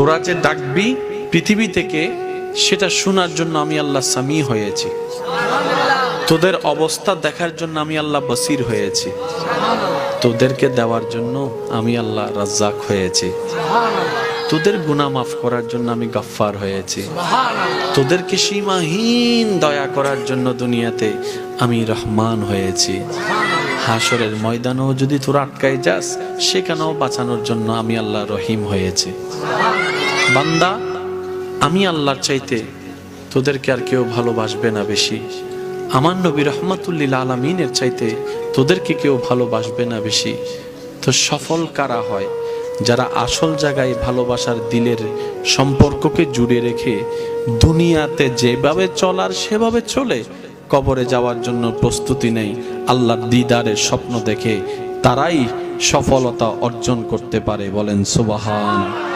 তোরা যে ডাকবি পৃথিবী থেকে, সেটা শোনার জন্য আমি আল্লাহ সামি হয়েছি। তোদের অবস্থা দেখার জন্য আমি আল্লাহ বসির হয়েছি। তোদেরকে দেওয়ার জন্য আমি আল্লাহ রাজ্জাক হয়েছি। তোদের গুনাহ মাফ করার জন্য আমি গফফার হয়েছি। তোদেরকে সীমাহীন দয়া করার জন্য দুনিয়াতে আমি রহমান হয়েছি। হাসরের ময়দানেও যদি তোরা আটকাই যাস, সেখানেও বাঁচানোর জন্য আমি আল্লাহ রহিম হয়েছি। বান্দা, আমি আল্লাহর চাইতে তোদেরকে আর কেউ ভালোবাসবে না বেশি। আমার নবী রহমাতুল্লিল আলামিনের চাইতে তোদেরকে কেউ ভালোবাসবে না বেশি। তো সফল কারা হয়? যারা আসল জায়গায় ভালোবাসার দিলের সম্পর্ককে জুড়ে রেখে দুনিয়াতে যেভাবে চলার সেভাবে চলে, কবরে যাওয়ার জন্য প্রস্তুতি নেই, আল্লাহর দিদারের স্বপ্ন দেখে, তারাই সফলতা অর্জন করতে পারে। বলেন সুবহান।